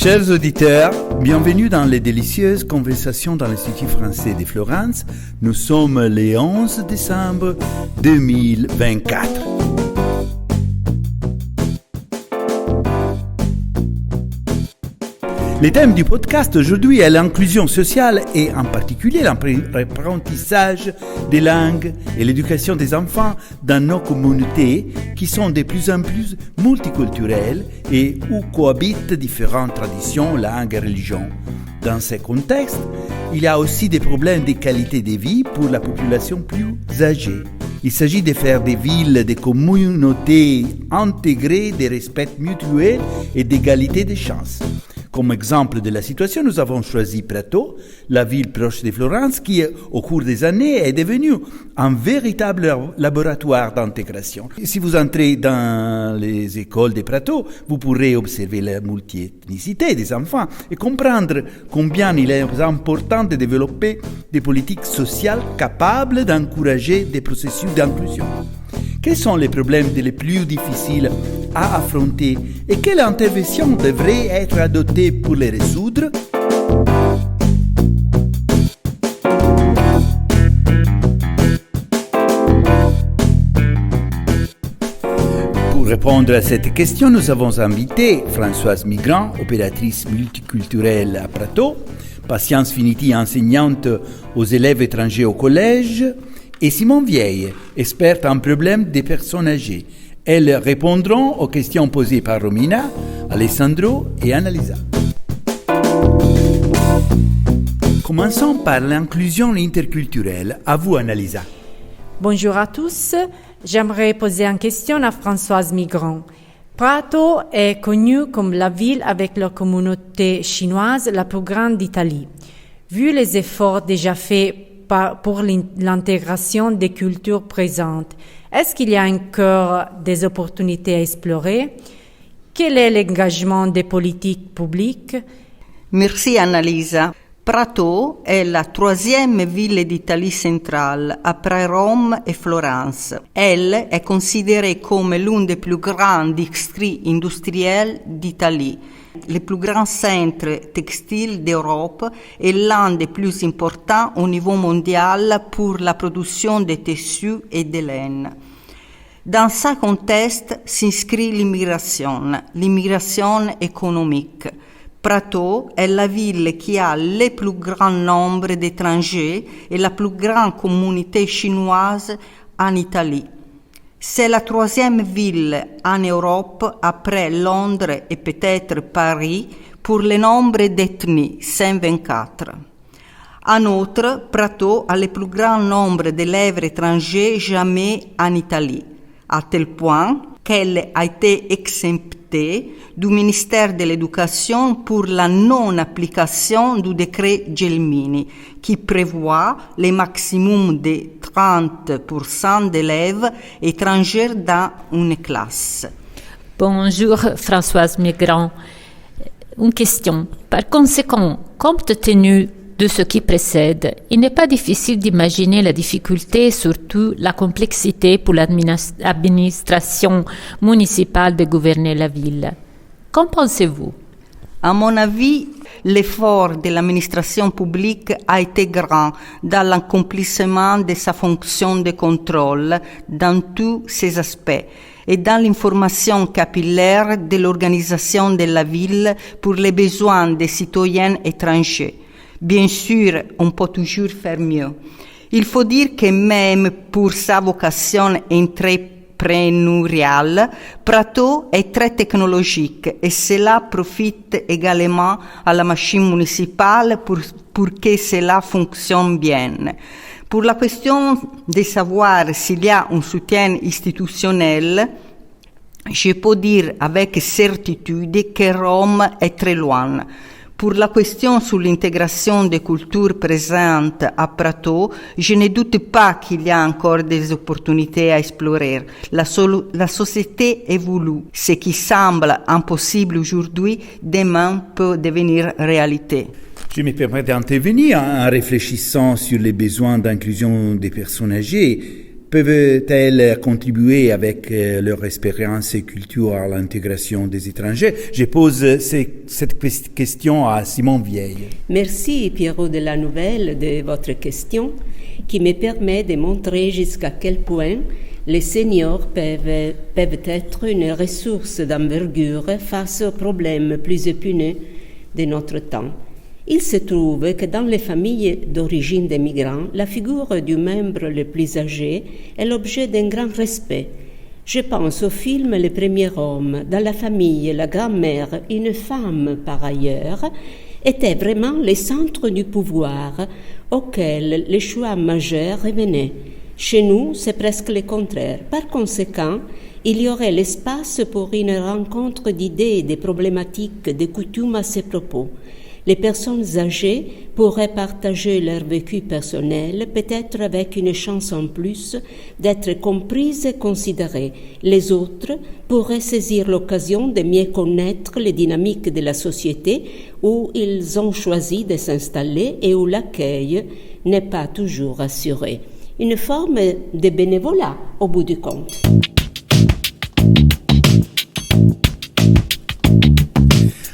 Chers auditeurs, bienvenue dans les délicieuses conversations dans l'Institut français de Florence. Nous sommes le 11 décembre 2024. Le thème du podcast aujourd'hui est l'inclusion sociale et en particulier l'apprentissage des langues et l'éducation des enfants dans nos communautés qui sont de plus en plus multiculturelles et où cohabitent différentes traditions, langues et religions. Dans ce contexte, il y a aussi des problèmes de qualité de vie pour la population plus âgée. Il s'agit de faire des villes, des communautés intégrées, de respect mutuel et d'égalité des chances. Comme exemple de la situation, nous avons choisi Prato, la ville proche de Florence, qui, au cours des années, est devenue un véritable laboratoire d'intégration. Si vous entrez dans les écoles de Prato, vous pourrez observer la multiethnicité des enfants et comprendre combien il est important de développer des politiques sociales capables d'encourager des processus d'inclusion. Quels sont les problèmes les plus difficiles à affronter et quelles interventions devraient être adoptées pour les résoudre? Pour répondre à cette question, nous avons invité Françoise Migrant, opératrice multiculturelle à Prato, Patience Finiti, enseignante aux élèves étrangers au collège, et Simone Vieille, experte en problèmes des personnes âgées. Elles répondront aux questions posées par Romina, Alessandro et Annalisa. Commençons par l'inclusion interculturelle. À vous, Annalisa. Bonjour à tous. J'aimerais poser une question à Françoise Migrant. Prato est connue comme la ville avec la communauté chinoise la plus grande d'Italie. Vu les efforts déjà faits pour l'intégration des cultures présentes, est-ce qu'il y a encore des opportunités à explorer? Quel est l'engagement des politiques publiques? Merci Annalisa. Prato è la troisième ville d'Italie centrale, après Rome et Florence. Elle est considérée comme l'un des plus grands districts industriels d'Italie, le plus grand centre textile d'Europe et l'un des plus importants au niveau mondial pour la production de tissus et de laine. Dans ce contexte s'inscrit l'immigration économique. Prato est la ville qui a le plus grand nombre d'étrangers et la plus grande communauté chinoise en Italie. C'est la troisième ville en Europe après Londres et peut-être Paris pour le nombre d'ethnies, 124. En outre, Prato a le plus grand nombre d'élèves étrangers jamais en Italie, à tel point qu'elle a été exemptée du ministère de l'Éducation pour la non-application du décret Gelmini, qui prévoit le maximum de 30% d'élèves étrangers dans une classe. Bonjour Françoise Migrant. Une question. Par conséquent, compte tenu de ce qui précède, il n'est pas difficile d'imaginer la difficulté et surtout la complexité pour l'administration municipale de gouverner la ville. Qu'en pensez-vous? À mon avis, l'effort de l'administration publique a été grand dans l'accomplissement de sa fonction de contrôle dans tous ses aspects et dans l'information capillaire de l'organisation de la ville pour les besoins des citoyens étrangers. Bien sûr, on peut toujours faire mieux. Il faut dire que même pour sa vocation entrepreneuriale, Prato est très technologique et cela profite également à la machine municipale pour que cela fonctionne bien. Pour la question de savoir s'il y a un soutien institutionnel, je peux dire avec certitude que Rome est très loin. Pour la question sur l'intégration des cultures présentes à Prato, je ne doute pas qu'il y a encore des opportunités à explorer. La société évolue. Ce qui semble impossible aujourd'hui, demain peut devenir réalité. Je me permets d'intervenir en réfléchissant sur les besoins d'inclusion des personnes âgées. peuvent-elles contribuer avec leur expérience et culture à l'intégration des étrangers? Je pose cette question à Simon Vieille. Merci Pierrot de la Nouvelle de votre question qui me permet de montrer jusqu'à quel point les seniors peuvent être une ressource d'envergure face aux problèmes plus épineux de notre temps. Il se trouve que dans les familles d'origine des migrants, la figure du membre le plus âgé est l'objet d'un grand respect. Je pense au film Le Premier Homme. Dans la famille, la grand-mère, une femme par ailleurs, était vraiment le centre du pouvoir auquel les choix majeurs revenaient. Chez nous, c'est presque le contraire. Par conséquent, il y aurait l'espace pour une rencontre d'idées, de problématiques, de coutumes à ces propos. Les personnes âgées pourraient partager leur vécu personnel, peut-être avec une chance en plus d'être comprises et considérées. Les autres pourraient saisir l'occasion de mieux connaître les dynamiques de la société où ils ont choisi de s'installer et où l'accueil n'est pas toujours assuré. Une forme de bénévolat au bout du compte.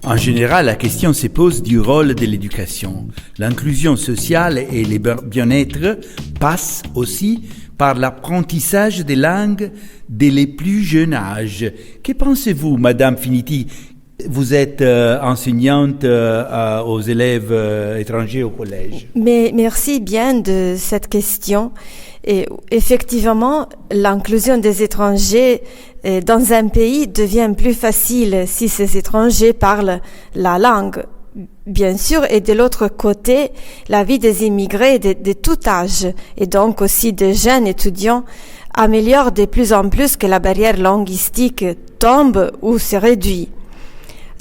En général, la question se pose du rôle de l'éducation. L'inclusion sociale et le bien-être passent aussi par l'apprentissage des langues dès les plus jeunes âges. Que pensez-vous, Madame Finiti? Vous êtes enseignante aux élèves étrangers au collège. Mais merci bien de cette question. Et effectivement, l'inclusion des étrangers dans un pays devient plus facile si ces étrangers parlent la langue. Bien sûr, et de l'autre côté, la vie des immigrés de tout âge, et donc aussi des jeunes étudiants, améliore de plus en plus que la barrière linguistique tombe ou se réduit.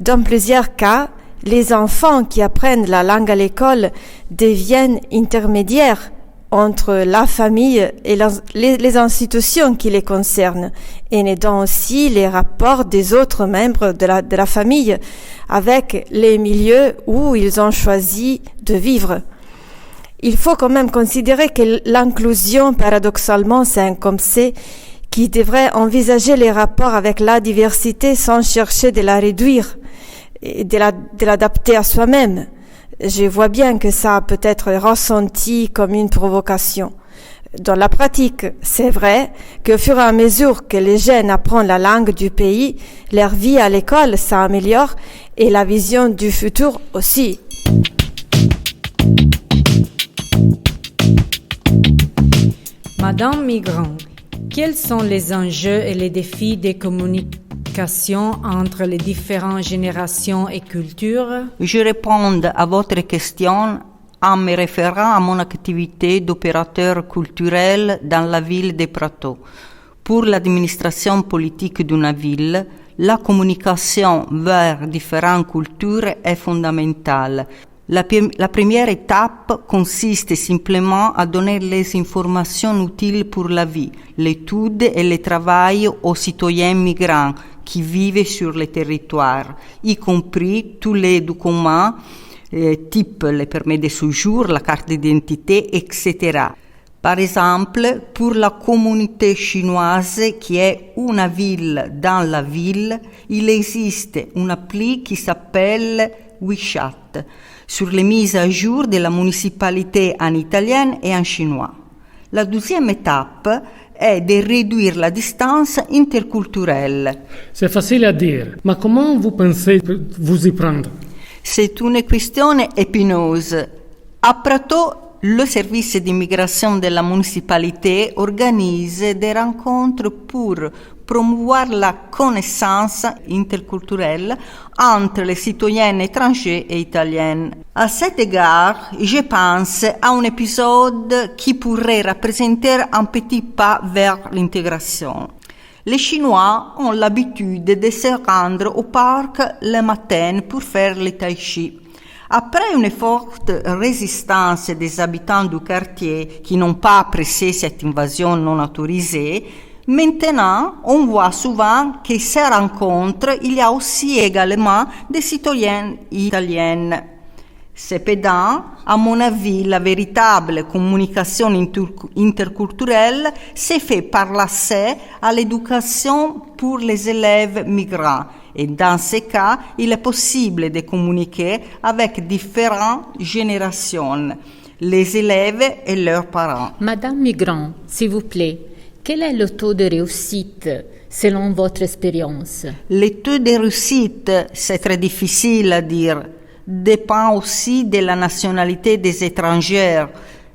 Dans plusieurs cas, les enfants qui apprennent la langue à l'école deviennent intermédiaires entre la famille et les institutions qui les concernent, et aidant aussi les rapports des autres membres de la famille avec les milieux où ils ont choisi de vivre. Il faut quand même considérer que l'inclusion, paradoxalement, c'est un concept qui devrait envisager les rapports avec la diversité sans chercher de la réduire et de l'adapter à soi-même. Je vois bien que ça peut être ressenti comme une provocation. Dans la pratique, c'est vrai qu'au fur et à mesure que les jeunes apprennent la langue du pays, leur vie à l'école s'améliore et la vision du futur aussi. Madame Migrant, quels sont les enjeux et les défis des communications entre les différentes générations et cultures? Je réponds à votre question en me référant à mon activité d'opérateur culturel dans la ville de Prato. Pour l'administration politique d'une ville, la communication vers différentes cultures est fondamentale. La première étape consiste simplement à donner les informations utiles pour la vie, l'étude et le travail aux citoyens migrants qui vivent sur le territoire, y compris tous les documents type le permis de séjour, la carte d'identité, etc. Par exemple, pour la communauté chinoise qui est une ville dans la ville, il existe une appli qui s'appelle WeChat sur les mises à jour de la municipalité en italien et en chinois. La deuxième étape est de réduire la distance interculturelle. C'est facile à dire, mais comment vous pensez vous y prendre? C'est une question épineuse. À Prato, le service d'immigration de la municipalité organise des rencontres pour promouvoir la connaissance interculturelle entre les citoyens étrangers et italiens. À cet égard, je pense à un épisode qui pourrait représenter un petit pas vers l'intégration. Les Chinois ont l'habitude de se rendre au parc le matin pour faire le tai chi. Après une forte résistance des habitants du quartier qui n'ont pas apprécié cette invasion non autorisée, maintenant on voit souvent que ces rencontres, il y a aussi également des citoyens italiens. Cependant, à mon avis, la véritable communication interculturelle se fait par l'accès à l'éducation pour les élèves migrants. Et dans ce cas, il est possible de communiquer avec différentes générations, les élèves et leurs parents. Madame Migrant, s'il vous plaît, quel est le taux de réussite selon votre expérience? Le taux de réussite, c'est très difficile à dire, dépend aussi de la nationalité des étrangers,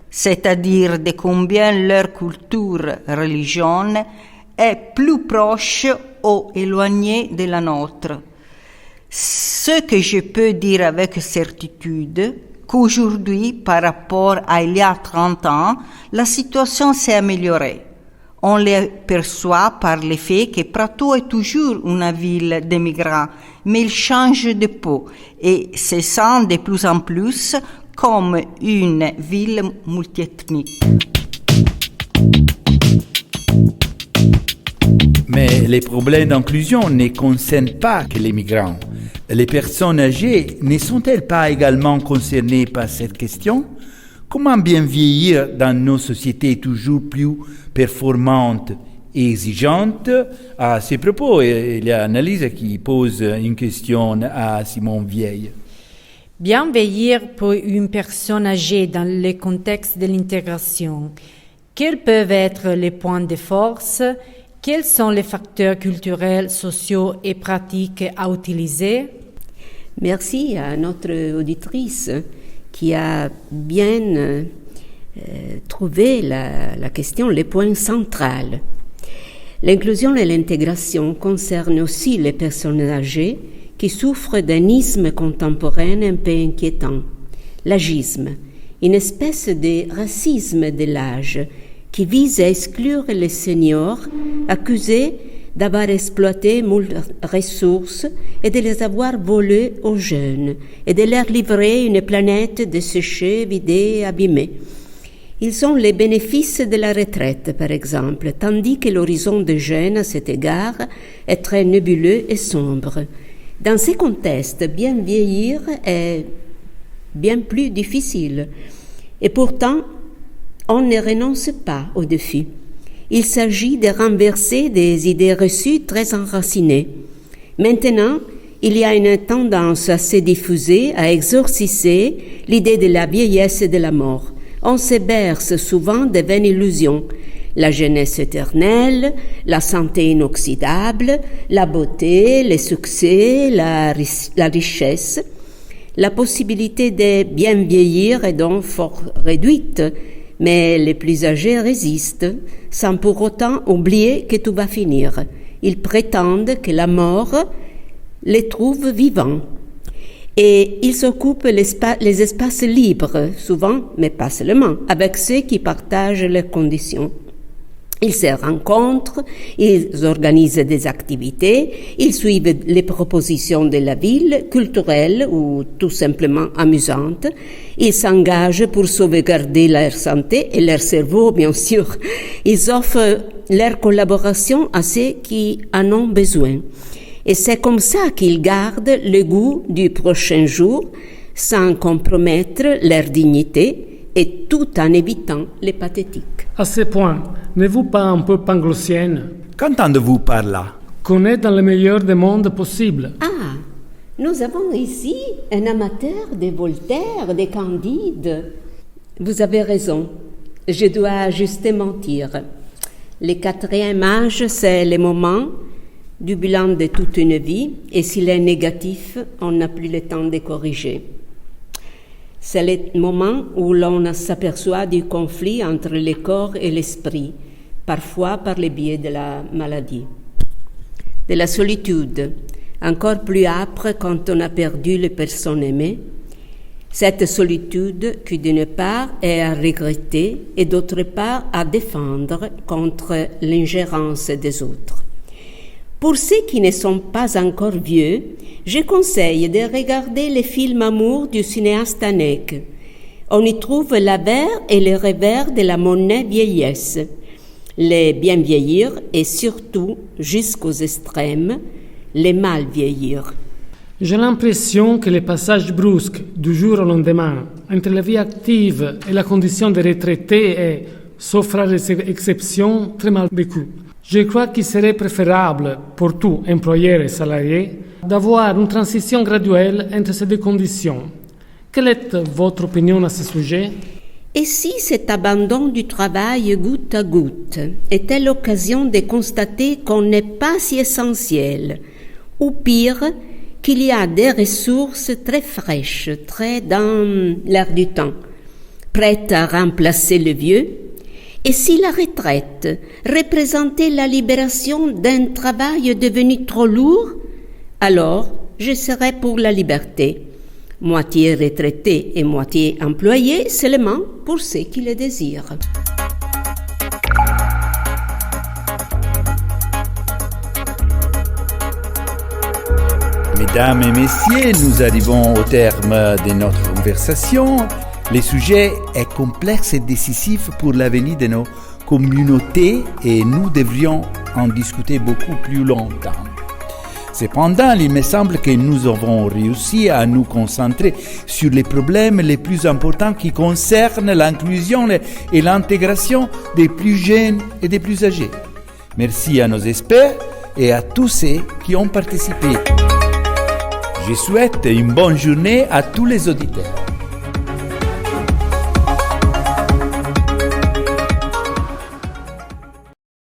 c'est-à-dire de combien leur culture, religion est plus proche ou éloignée de la nôtre. Ce que je peux dire avec certitude, qu'aujourd'hui, par rapport à il y a 30 ans, la situation s'est améliorée. On le perçoit par le fait que Prato est toujours une ville de migrants, mais il change de peau et se sent de plus en plus comme une ville multiethnique. Mais les problèmes d'inclusion ne concernent pas que les migrants. Les personnes âgées ne sont-elles pas également concernées par cette question? Comment bien vieillir dans nos sociétés toujours plus performantes et exigeantes? À ce propos, il y a Annalisa qui pose une question à Simon Vieille. Bien vieillir pour une personne âgée dans le contexte de l'intégration. Quels peuvent être les points de force? Quels sont les facteurs culturels, sociaux et pratiques à utiliser? Merci à notre auditrice qui a bien trouvé la question, les points centraux. L'inclusion et l'intégration concernent aussi les personnes âgées qui souffrent d'un isme contemporain un peu inquiétant, l'agisme, une espèce de racisme de l'âge qui vise à exclure les seniors accusés d'avoir exploité moult ressources et de les avoir volées aux jeunes et de leur livrer une planète desséchée, vidée, abîmée. Ils ont les bénéfices de la retraite, par exemple, tandis que l'horizon des jeunes, à cet égard, est très nébuleux et sombre. Dans ces contextes, bien vieillir est bien plus difficile. Et pourtant, on ne renonce pas au défi. Il s'agit de renverser des idées reçues très enracinées. Maintenant, il y a une tendance assez diffusée à exorciser l'idée de la vieillesse et de la mort. On se berce souvent de vaines illusions. La jeunesse éternelle, la santé inoxydable, la beauté, le succès, la richesse. La possibilité de bien vieillir est donc fort réduite, mais les plus âgés résistent, sans pour autant oublier que tout va finir. Ils prétendent que la mort les trouve vivants. Et ils occupent les espaces libres, souvent, mais pas seulement, avec ceux qui partagent leurs conditions. Ils se rencontrent, ils organisent des activités, ils suivent les propositions de la ville, culturelles ou tout simplement amusantes. Ils s'engagent pour sauvegarder leur santé et leur cerveau, bien sûr. Ils offrent leur collaboration à ceux qui en ont besoin. Et c'est comme ça qu'ils gardent le goût du prochain jour, sans compromettre leur dignité et tout en évitant les pathétiques. À ce point, n'êtes-vous pas un peu panglossienne? Qu'entendez-vous par là? Qu'on est dans le meilleur des mondes possible. Ah, nous avons ici un amateur de Voltaire, de Candide. Vous avez raison, je dois juste mentir. Le 4e âge, c'est le moment du bilan de toute une vie, et s'il est négatif, on n'a plus le temps de corriger. C'est le moment où l'on s'aperçoit du conflit entre le corps et l'esprit, parfois par le biais de la maladie. De la solitude, encore plus âpre quand on a perdu les personnes aimées. Cette solitude qui d'une part est à regretter et d'autre part à défendre contre l'ingérence des autres. Pour ceux qui ne sont pas encore vieux, je conseille de regarder les films amour du cinéaste Haneke. On y trouve l'avers et le revers de la monnaie vieillesse, les bien vieillir et surtout, jusqu'aux extrêmes, les mal vieillir. J'ai l'impression que le passage brusque du jour au lendemain entre la vie active et la condition de retraité est, sauf rares exceptions, très mal vécu. Je crois qu'il serait préférable pour tout employeur et salarié d'avoir une transition graduelle entre ces deux conditions. Quelle est votre opinion à ce sujet? Et si cet abandon du travail goutte à goutte était l'occasion de constater qu'on n'est pas si essentiel, ou pire, qu'il y a des ressources très fraîches, très dans l'air du temps, prêtes à remplacer le vieux? Et si la retraite représentait la libération d'un travail devenu trop lourd, alors je serais pour la liberté. Moitié retraité et moitié employé seulement pour ceux qui le désirent. Mesdames et messieurs, nous arrivons au terme de notre conversation. Le sujet est complexe et décisif pour l'avenir de nos communautés et nous devrions en discuter beaucoup plus longtemps. Cependant, il me semble que nous avons réussi à nous concentrer sur les problèmes les plus importants qui concernent l'inclusion et l'intégration des plus jeunes et des plus âgés. Merci à nos experts et à tous ceux qui ont participé. Je souhaite une bonne journée à tous les auditeurs.